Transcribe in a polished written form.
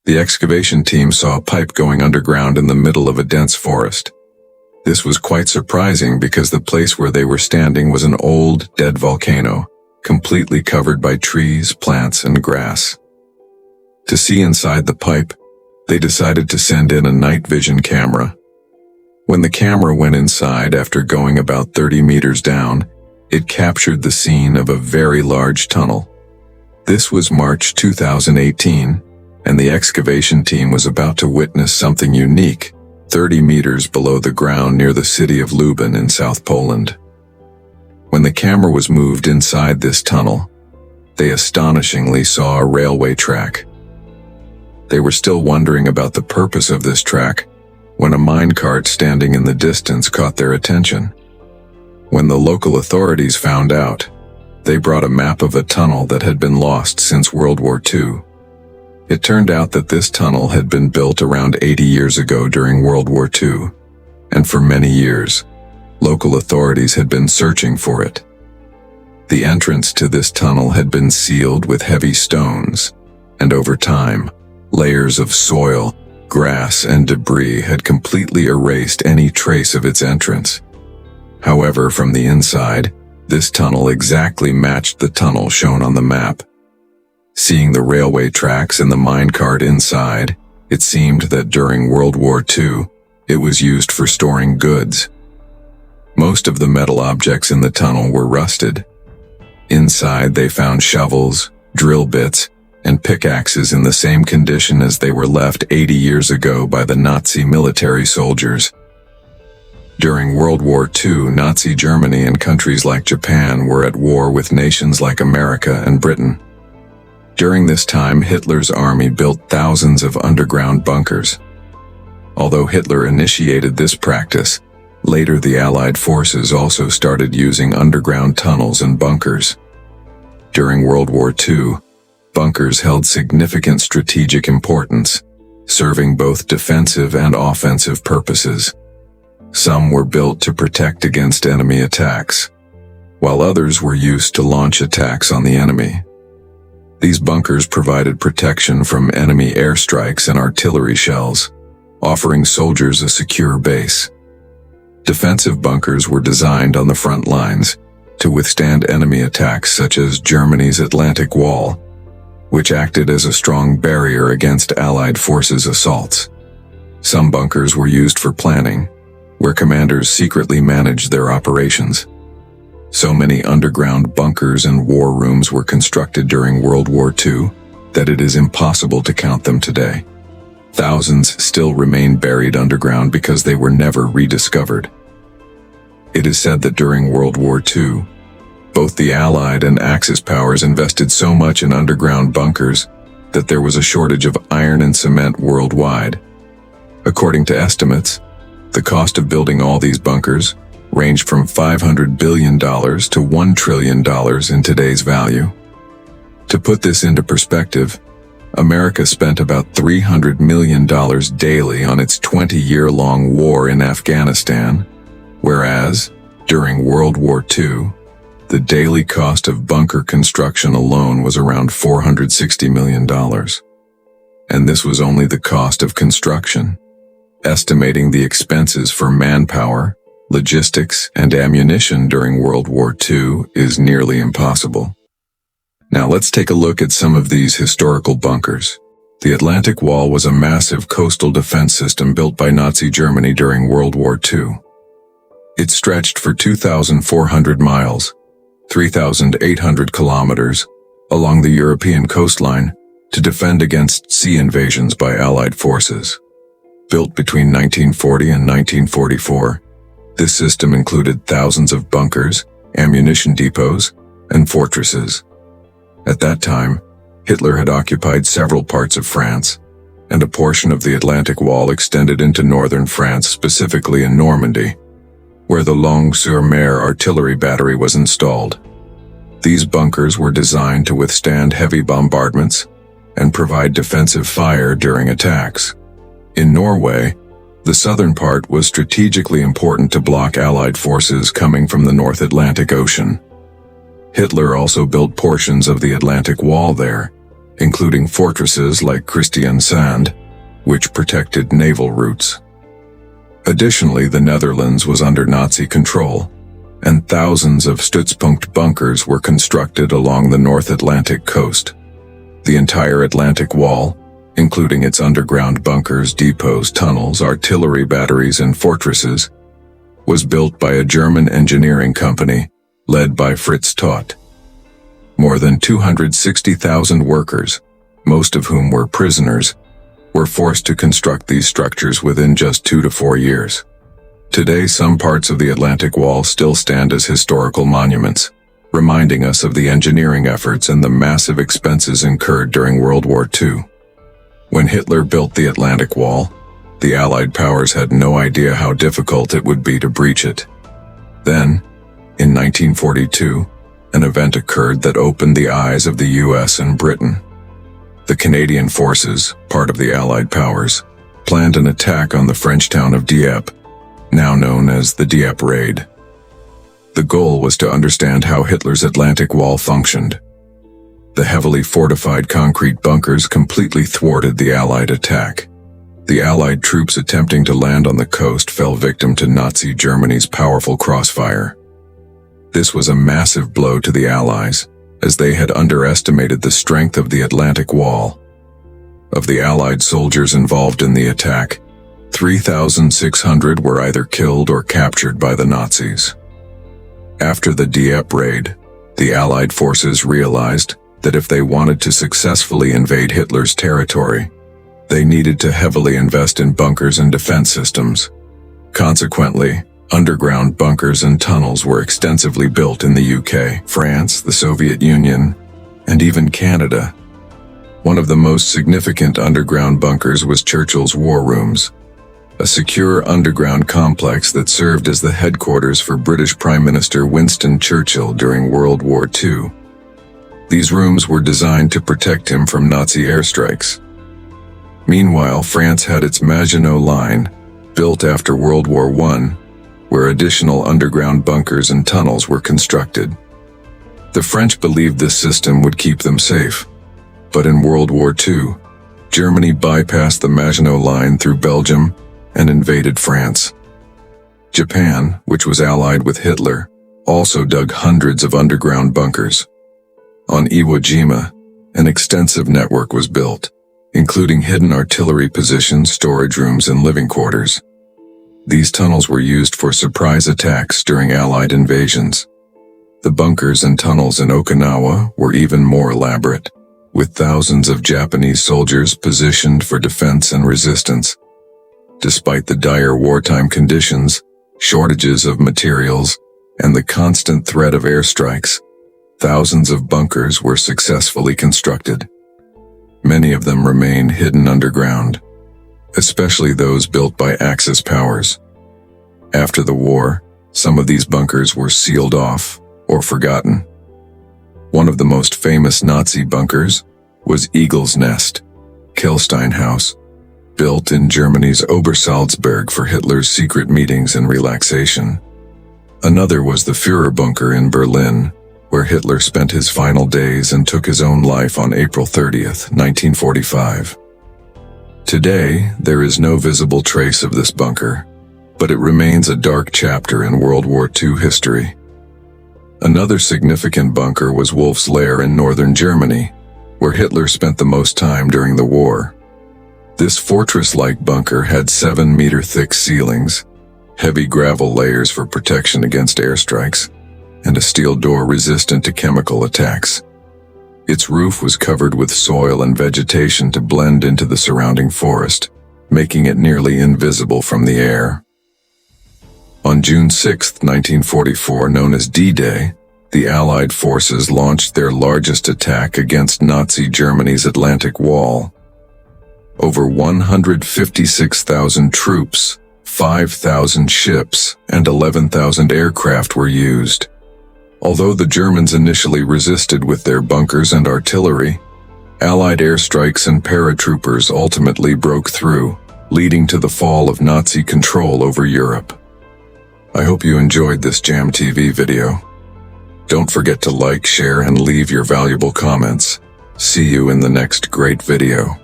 The excavation team saw a pipe going underground in the middle of a dense forest. This was quite surprising because the place where they were standing was an old, dead volcano, completely covered by trees, plants, and grass. To see inside the pipe, they decided to send in a night vision camera. When the camera went inside after going about 30 meters down, it captured the scene of a very large tunnel. This was March 2018, and the excavation team was about to witness something unique, 30 meters below the ground near the city of Lublin in South Poland. When the camera was moved inside this tunnel, they astonishingly saw a railway track. They were still wondering about the purpose of this track when a minecart standing in the distance caught their attention. When the local authorities found out, they brought a map of a tunnel that had been lost since World War II. It turned out that this tunnel had been built around 80 years ago during World War II, and for many years, local authorities had been searching for it. The entrance to this tunnel had been sealed with heavy stones, and over time, layers of soil, grass, and debris had completely erased any trace of its entrance. However, from the inside, this tunnel exactly matched the tunnel shown on the map. Seeing the railway tracks and the minecart inside, it seemed that during World War II, it was used for storing goods. Most of the metal objects in the tunnel were rusted. Inside, they found shovels, drill bits, and pickaxes in the same condition as they were left 80 years ago by the Nazi military soldiers. During World War II, Nazi Germany and countries like Japan were at war with nations like America and Britain. During this time, Hitler's army built thousands of underground bunkers. Although Hitler initiated this practice, later the Allied forces also started using underground tunnels and bunkers. During World War II, bunkers held significant strategic importance, serving both defensive and offensive purposes. Some were built to protect against enemy attacks, while others were used to launch attacks on the enemy. These bunkers provided protection from enemy airstrikes and artillery shells, offering soldiers a secure base. Defensive bunkers were designed on the front lines to withstand enemy attacks such as Germany's Atlantic Wall, which acted as a strong barrier against Allied forces' assaults. Some bunkers were used for planning, where commanders secretly managed their operations. So many underground bunkers and war rooms were constructed during World War II that it is impossible to count them today. Thousands still remain buried underground because they were never rediscovered. It is said that during World War II, both the Allied and Axis powers invested so much in underground bunkers that there was a shortage of iron and cement worldwide. According to estimates, the cost of building all these bunkers ranged from $500 billion to $1 trillion in today's value. To put this into perspective, America spent about $300 million daily on its 20-year-long war in Afghanistan, whereas, during World War II, the daily cost of bunker construction alone was around $460 million. And this was only the cost of construction. Estimating the expenses for manpower, logistics, and ammunition during World War II is nearly impossible. Now let's take a look at some of these historical bunkers. The Atlantic Wall was a massive coastal defense system built by Nazi Germany during World War II. It stretched for 2,400 miles, 3,800 kilometers, along the European coastline to defend against sea invasions by Allied forces. Built between 1940 and 1944, this system included thousands of bunkers, ammunition depots, and fortresses. At that time, Hitler had occupied several parts of France, and a portion of the Atlantic Wall extended into northern France, specifically in Normandy, where the Longues-sur-Mer artillery battery was installed. These bunkers were designed to withstand heavy bombardments and provide defensive fire during attacks. In Norway, the southern part was strategically important to block Allied forces coming from the North Atlantic Ocean. Hitler also built portions of the Atlantic Wall there, including fortresses like Christiansand, which protected naval routes. Additionally, the Netherlands was under Nazi control, and thousands of Stützpunkt bunkers were constructed along the North Atlantic coast. The entire Atlantic Wall, including its underground bunkers, depots, tunnels, artillery batteries, and fortresses, was built by a German engineering company led by Fritz Todt. More than 260,000 workers, most of whom were prisoners, were forced to construct these structures within just 2 to 4 years. Today, some parts of the Atlantic Wall still stand as historical monuments, reminding us of the engineering efforts and the massive expenses incurred during World War II. When Hitler built the Atlantic Wall, the Allied powers had no idea how difficult it would be to breach it. Then, in 1942, an event occurred that opened the eyes of the US and Britain. The Canadian forces, part of the Allied powers, planned an attack on the French town of Dieppe, now known as the Dieppe Raid. The goal was to understand how Hitler's Atlantic Wall functioned. The heavily fortified concrete bunkers completely thwarted the Allied attack. The Allied troops attempting to land on the coast fell victim to Nazi Germany's powerful crossfire. This was a massive blow to the Allies, as they had underestimated the strength of the Atlantic Wall. Of the Allied soldiers involved in the attack, 3,600 were either killed or captured by the Nazis. After the Dieppe raid, the Allied forces realized that if they wanted to successfully invade Hitler's territory, they needed to heavily invest in bunkers and defense systems. Consequently, underground bunkers and tunnels were extensively built in the UK, France, the Soviet Union, and even Canada. One of the most significant underground bunkers was Churchill's War Rooms, a secure underground complex that served as the headquarters for British Prime Minister Winston Churchill during World War II. These rooms were designed to protect him from Nazi airstrikes. Meanwhile, France had its Maginot Line, built after World War I, where additional underground bunkers and tunnels were constructed. The French believed this system would keep them safe, but in World War II, Germany bypassed the Maginot Line through Belgium and invaded France. Japan, which was allied with Hitler, also dug hundreds of underground bunkers. On Iwo Jima, an extensive network was built, including hidden artillery positions, storage rooms, and living quarters. These tunnels were used for surprise attacks during Allied invasions. The bunkers and tunnels in Okinawa were even more elaborate, with thousands of Japanese soldiers positioned for defense and resistance. Despite the dire wartime conditions, shortages of materials, and the constant threat of airstrikes, thousands of bunkers were successfully constructed. Many of them remain hidden underground, especially those built by Axis powers. After the war, some of these bunkers were sealed off or forgotten. One of the most famous Nazi bunkers was Eagle's Nest, Kilstein House, built in Germany's Obersalzberg for Hitler's secret meetings and relaxation. Another was the Führerbunker in Berlin, where Hitler spent his final days and took his own life on April 30th, 1945. Today, there is no visible trace of this bunker, but it remains a dark chapter in World War II history. Another significant bunker was Wolf's Lair in northern Germany, where Hitler spent the most time during the war. This fortress-like bunker had 7-meter-thick ceilings, heavy gravel layers for protection against airstrikes, and a steel door resistant to chemical attacks. Its roof was covered with soil and vegetation to blend into the surrounding forest, making it nearly invisible from the air. On June 6, 1944, known as D-Day, the Allied forces launched their largest attack against Nazi Germany's Atlantic Wall. Over 156,000 troops, 5,000 ships, and 11,000 aircraft were used. Although the Germans initially resisted with their bunkers and artillery, Allied airstrikes and paratroopers ultimately broke through, leading to the fall of Nazi control over Europe. I hope you enjoyed this Jam TV video. Don't forget to like, share, and leave your valuable comments. See you in the next great video.